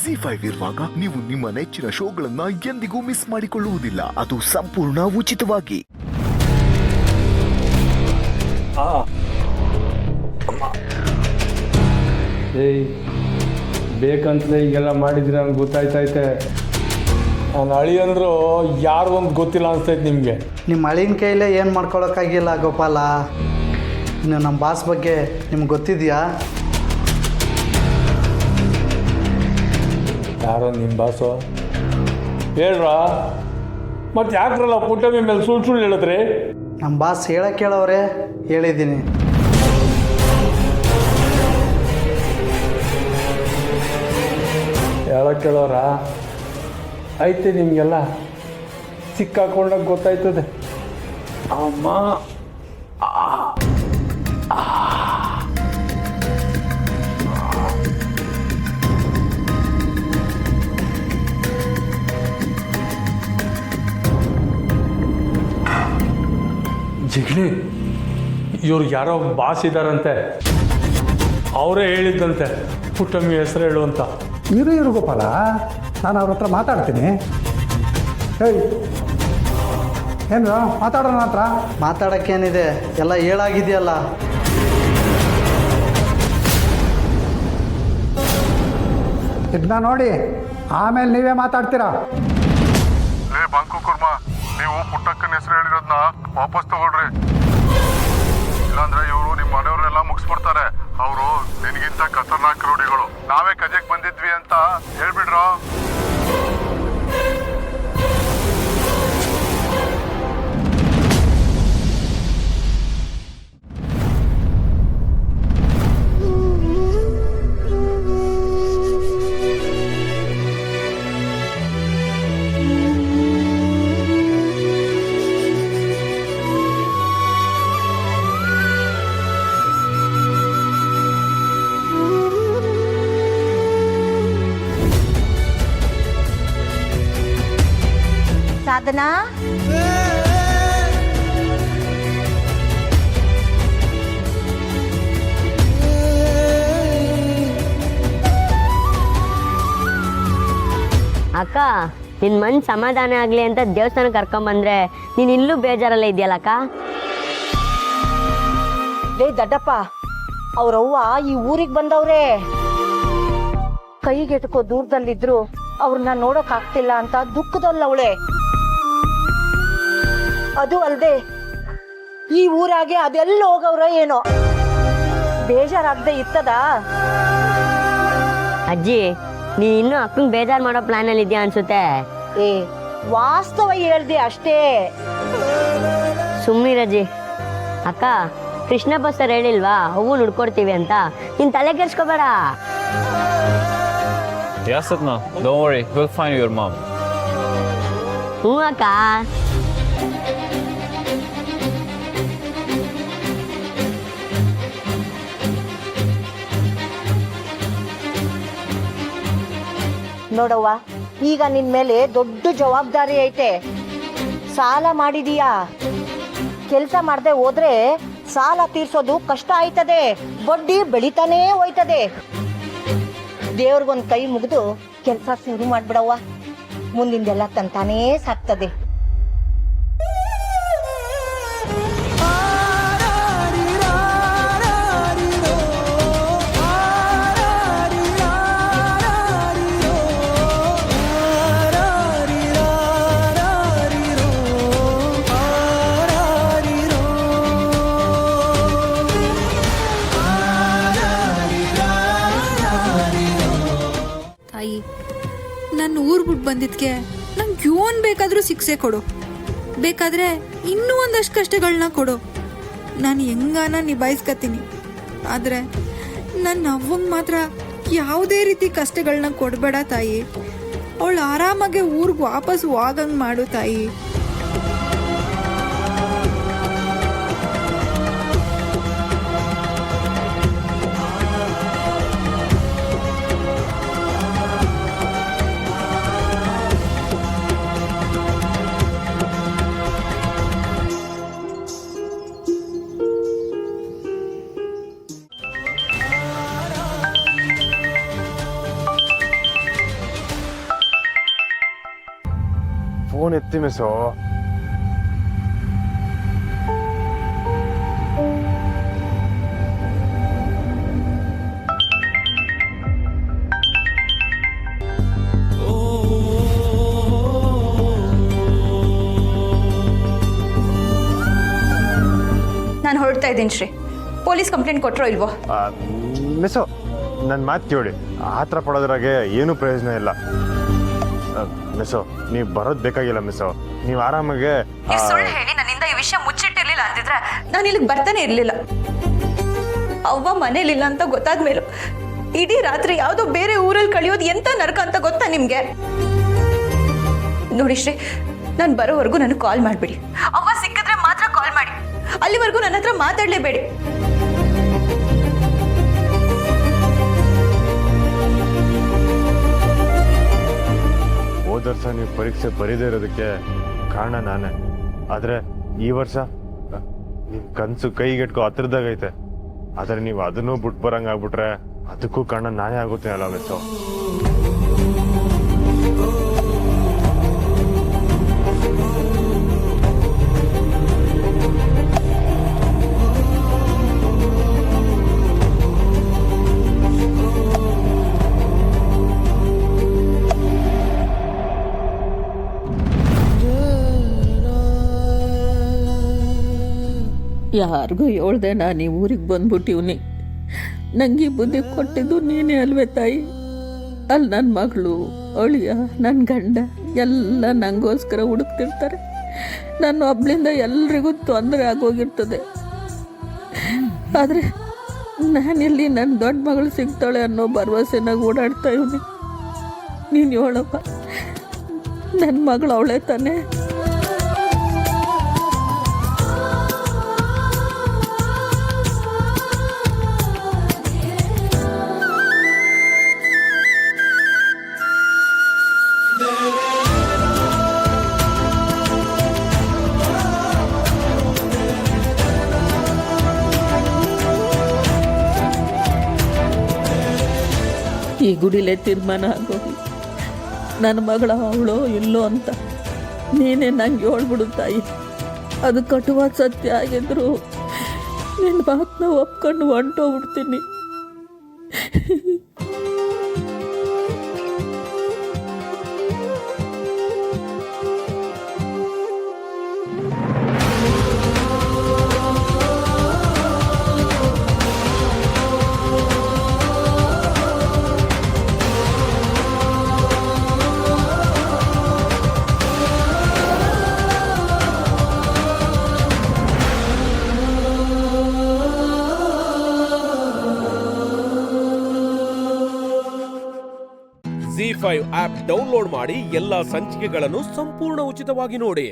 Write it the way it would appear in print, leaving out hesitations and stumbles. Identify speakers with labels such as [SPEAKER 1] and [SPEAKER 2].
[SPEAKER 1] ಜಿ5 ಇರುವಾಗ ನೀವು ನಿಮ್ಮ ನೆಚ್ಚಿನ ಶೋಗಳನ್ನ ಎಂದಿಗೂ ಮಿಸ್ ಮಾಡಿಕೊಳ್ಳುವುದಿಲ್ಲ. ಅದು ಸಂಪೂರ್ಣ ಉಚಿತವಾಗಿ.
[SPEAKER 2] ಏಯ್, ಬೇಕಂತಲೇ ಈಗೆಲ್ಲ ಮಾಡಿದ್ರೆ ನನಗೆ ಗೊತ್ತಾಯ್ತೈತೆ. ನಾನು ಅಳಿ ಅಂದರೂ ಯಾರು ಒಂದು ಗೊತ್ತಿಲ್ಲ ಅನಿಸ್ತೈತೆ ನಿಮಗೆ.
[SPEAKER 3] ನಿಮ್ಮ ಅಳಿನ ಕೈಲೇ ಏನು ಮಾಡ್ಕೊಳಕ್ಕಾಗಿಲ್ಲ ಗೋಪಾಲ. ಇನ್ನು ನಮ್ಮ ಬಾಸ್ ಬಗ್ಗೆ ನಿಮ್ಗೆ ಗೊತ್ತಿದೆಯಾ?
[SPEAKER 2] ಯಾರೋ ನಿಮ್ಮ ಬಾಸು ಹೇಳ್ರ. ಮತ್ತು ಯಾಕ್ರಲ್ಲ ಪುಟ್ಟಮ್ಮಿ ಮೇಲೆ ಸುಳ್ಳು ಹೇಳಿದ್ರಿ?
[SPEAKER 3] ನಮ್ಮ ಬಾಸ್ ಹೇಳಕ್ಕೆ ಕೇಳೋರೆ ಹೇಳಿದ್ದೀನಿ.
[SPEAKER 2] ಹೇಳಕ್ಕೆ ಕೇಳೋರ ಐತೆ ನಿಮಗೆಲ್ಲ ಸಿಕ್ಕಾಕೊಂಡಾಗ ಗೊತ್ತಾಯ್ತದೆ. ಅಮ್ಮ ಜಿಗ್ಲಿ, ಇವ್ರು ಯಾರೋ ಬಾಸ್ ಇದ್ದಾರಂತೆ. ಅವರೇ ಹೇಳಿದ್ದಂತೆ ಪುಟ್ಟಮ್ಮಿ ಹೆಸರು ಹೇಳು ಅಂತ.
[SPEAKER 4] ಇರು ಗೋಪಾಲ, ನಾನು ಅವ್ರ ಹತ್ರ ಮಾತಾಡ್ತೀನಿ. ಹೇಯ್, ಏನು ಮಾತಾಡೋಣ ಹತ್ರ?
[SPEAKER 3] ಮಾತಾಡೋಕ್ಕೇನಿದೆ, ಎಲ್ಲ ಹೇಳಾಗಿದೆಯಲ್ಲ.
[SPEAKER 4] ಇದನ್ನ ನೋಡಿ ಆಮೇಲೆ ನೀವೇ ಮಾತಾಡ್ತೀರಾ.
[SPEAKER 5] ಬಾಂಕು ಕುರ್ಮ, ನೀವು ಪುಟ್ಟಕ್ಕನ ಹೆಸರು ಹೇಳಿರೋದನ್ನ ವಾಪಸ್ ತಗೊಳ್ರಿ. ಇಲ್ಲಾಂದ್ರೆ ಇವರು ನಿಮ್ಮ ಮನೆಯವ್ರನ್ನೆಲ್ಲ ಮುಗಿಸ್ಬಿಡ್ತಾರೆ. ಅವರು ನಿನಗಿಂತ ಖತರ್ನಾಕ್ ರೂಢಿಗಳು. ನಾವೇ ಕಜೆಕ್ ಬಂದಿದ್ವಿ ಅಂತ ಹೇಳ್ಬಿಡ್ರ.
[SPEAKER 6] ಸಾಧನಾ,
[SPEAKER 7] ಅಕ್ಕ, ನಿನ್ನ ಮನ್ ಸಮಾಧಾನ ಆಗಲಿ ಅಂತ ದೇವಸ್ಥಾನ ಕರ್ಕೊಂಬಂದ್ರೆ ನೀನು ಇಲ್ಲೂ ಬೇಜಾರಲ್ಲ ಇದೆಯಲ್ಲಕ್ಕ?
[SPEAKER 6] ಲೇ ದಡ್ಡಪ್ಪ, ಅವ್ರವ್ವ ಈ ಊರಿಗೆ ಬಂದವ್ರೆ. ಕೈಗೆಟಕೋ ದೂರದಲ್ಲಿದ್ರು ಅವ್ರನ್ನ ನೋಡಕ್ ಆಗ್ತಿಲ್ಲ ಅಂತ ದುಃಖದಲ್ಲವಳೆ. ಅದು ಅಲ್ದೆ ಈ ಊರಾಗೆ ಅದೆಲ್ಲ ಹೋಗವ್ರ ಏನೋ. ಬೇಜಾರಾಗದೆ ಇತ್ತದ?
[SPEAKER 7] ಅಜ್ಜಿ, ನೀನು ಇನ್ನೂ ಅಕ್ಕಂಗೆ ಬೇಜಾರು ಮಾಡೋ ಪ್ಲಾನಲ್ಲಿ ಇದೆಯಾ ಅನ್ಸುತ್ತೆ.
[SPEAKER 6] ಏ, ವಾಸ್ತವ ಹೇಳ್ದೆ ಅಷ್ಟೇ.
[SPEAKER 7] ಸುಮ್ಮನಿರಜ್ಜಿ. ಅಕ್ಕ, ಕೃಷ್ಣ ಬಸ್ಸರ್ ಹೇಳಿಲ್ವಾ ಹೂವು ನುಡ್ಕೊಡ್ತೀವಿ ಅಂತ? ನೀನು ತಲೆ ಕೆಡ್ಸ್ಕೋಬೇಡ.
[SPEAKER 8] Yes, Satna. Don't worry. We'll find your mom.
[SPEAKER 7] ಹ್ಞೂ ಅಕ್ಕ.
[SPEAKER 6] ನೋಡವ್ವ, ಈಗ ನಿನ್ ಮೇಲೆ ದೊಡ್ಡ ಜವಾಬ್ದಾರಿ ಐತೆ. ಸಾಲ ಮಾಡಿದೀಯಾ, ಕೆಲಸ ಮಾಡದೆ ಹೋದ್ರೆ ಸಾಲ ತೀರ್ಸೋದು ಕಷ್ಟ ಆಯ್ತದೆ, ಬಡ್ಡಿ ಬೆಳಿತಾನೇ ಹೋಯ್ತದೆ. ದೇವ್ರಿಗೊಂದು ಕೈ ಮುಗಿದು ಕೆಲಸ ಶುರು ಮಾಡ್ಬಿಡವ್ವ, ಮುಂದಿಂದೆಲ್ಲ ತಂತಾನೇ ಸಾಕ್ತದೆ.
[SPEAKER 9] ನಾನು ಊರು ಬಿಟ್ಟು ಬಂದಿದ್ಕೆ ನಂಗೆ ಏನು ಬೇಕಾದರೂ ಶಿಕ್ಷೆ ಕೊಡು, ಬೇಕಾದರೆ ಇನ್ನೂ ಒಂದಷ್ಟು ಕಷ್ಟಗಳನ್ನ ಕೊಡು, ನಾನು ಹೆಂಗಾನ ನಿಭಾಯಿಸ್ಕತೀನಿ. ಆದರೆ ನನ್ನ ಅವ್ವಂಗೆ ಮಾತ್ರ ಯಾವುದೇ ರೀತಿ ಕಷ್ಟಗಳನ್ನ ಕೊಡಬೇಡ ತಾಯಿ. ಅವಳು ಆರಾಮಾಗೆ ಊರಿಗೆ ವಾಪಸ್ ಹೋಗಂಗೆ ಮಾಡು ತಾಯಿ.
[SPEAKER 5] ಫೋನ್ ಎತ್ತಿ ಮಿಸ್ಸು.
[SPEAKER 10] ನಾನು ಹೊರಡ್ತಾ ಇದ್ದೀನಿ ಶ್ರೀ. ಪೊಲೀಸ್ ಕಂಪ್ಲೇಂಟ್ ಕೊಟ್ಟರೋ ಇಲ್ವೋ?
[SPEAKER 5] ಮಿಸ್ಸು, ನನ್ನ ಮಾತು ಕೇಳಿ, ಆ ಥರ ಪಡೋದ್ರಾಗೆ ಏನೂ ಪ್ರಯೋಜನ ಇಲ್ಲ. ಮಿಸ್ಸು, ನೀವು ಬರೋದು ಬೇಕಾಗಿಲ್ಲ ಮಿಸ್ಸು. ನೀವು ಆರಾಮಾಗೆ
[SPEAKER 10] ಸುಳ್ಳು ಹೇಳಿ ನನ್ನಿಂದ ಈ ವಿಷಯ ಮುಚ್ಚಿಟ್ಟಿರ್ಲಿಲ್ಲ ಅಂದಿದ್ರೆ ನಾನು ಇಲ್ಲಿಗೆ ಬರ್ತಾನೆ ಇರಲಿಲ್ಲ. ಅವ್ವ ಮನೇಲಿಲ್ಲ ಅಂತ ಗೊತ್ತಾದ ಮೇಲೂ ಇಡೀ ರಾತ್ರಿ ಯಾವುದೋ ಬೇರೆ ಊರಲ್ಲಿ ಕಳೆಯೋದು ಎಂತ ನರಕ ಅಂತ ಗೊತ್ತಾ ನಿಮಗೆ? ನೋಡಿ ಶ್ರೀ, ನಾನು ಬರೋವರೆಗೂ ನನಗೆ ಕಾಲ್ ಮಾಡಿಬಿಡಿ. ಅವ್ವ ಸಿಕ್ಕಿದ್ರೆ ಮಾತ್ರ ಕಾಲ್ ಮಾಡಿ. ಅಲ್ಲಿವರೆಗೂ ನನ್ನ ಹತ್ರ ಮಾತಾಡಲೇಬೇಡಿ.
[SPEAKER 5] ಹೋದ ವರ್ಷ ನೀವು ಪರೀಕ್ಷೆ ಬರೀದೇ ಇರೋದಕ್ಕೆ ಕಾರಣ ನಾನೇ. ಆದರೆ ಈ ವರ್ಷ ನಿಮ್ಮ ಕನಸು ಕೈಗೆಟ್ಕೋ ಹತ್ರದಾಗೈತೆ. ಆದರೆ ನೀವು ಅದನ್ನೂ ಬಿಟ್ಟು ಬರಂಗೆ ಆಗ್ಬಿಟ್ರೆ ಅದಕ್ಕೂ ಕಾರಣ ನಾನೇ ಆಗುತ್ತೆ ಅಲ್ಲ ಮಿಸ್ಸು.
[SPEAKER 11] ಯಾರಿಗೂ ಹೇಳ್ದೆ ನಾನು ಈ ಊರಿಗೆ ಬಂದ್ಬಿಟ್ಟಿವ್ನಿ. ನನಗೆ ಬುದ್ಧಿ ಕೊಟ್ಟಿದ್ದು ನೀನೇ ಅಲ್ವೇ ತಾಯಿ? ಅಲ್ಲಿ ನನ್ನ ಮಗಳು, ಅಳಿಯ, ನನ್ನ ಗಂಡ ಎಲ್ಲ ನನಗೋಸ್ಕರ ಹುಡುಕ್ತಿರ್ತಾರೆ. ನನ್ನ ಒಬ್ಳಿಂದ ಎಲ್ರಿಗೂ ತೊಂದರೆ ಆಗೋಗಿರ್ತದೆ. ಆದರೆ ನಾನಿಲ್ಲಿ ನನ್ನ ದೊಡ್ಡ ಮಗಳು ಸಿಗ್ತಾಳೆ ಅನ್ನೋ ಭರವಸೆನಾಗ ಓಡಾಡ್ತಾ ಇವ್ನಿ. ನೀನು ಹೇಳಪ್ಪ, ನನ್ನ ಮಗಳು ಅವಳೇ ತಾನೇ? ಈ ಗುಡಿಲೇ ತೀರ್ಮಾನ ಆಗೋಗಿ ನನ್ನ ಮಗಳ ಅವಳೋ ಇಲ್ಲೋ ಅಂತ ನೀನೇ ನಂಗೆ ಹೇಳ್ಬಿಡು ತಾಯಿ. ಅದು ಕಟುವಾದ ಸತ್ಯ ಆಗಿದ್ರು ನಿನ್ನ ಮಾತನ್ನ ಒಪ್ಕೊಂಡು ಹೊಂಟೋಗ್ಬಿಡ್ತೀನಿ.
[SPEAKER 12] ZEE5 ಆಪ್ ಡೌನ್ಲೋಡ್ ಮಾಡಿ ಎಲ್ಲಾ ಸಂಚಿಕೆಗಳನ್ನು ಸಂಪೂರ್ಣ ಉಚಿತವಾಗಿ ನೋಡಿ.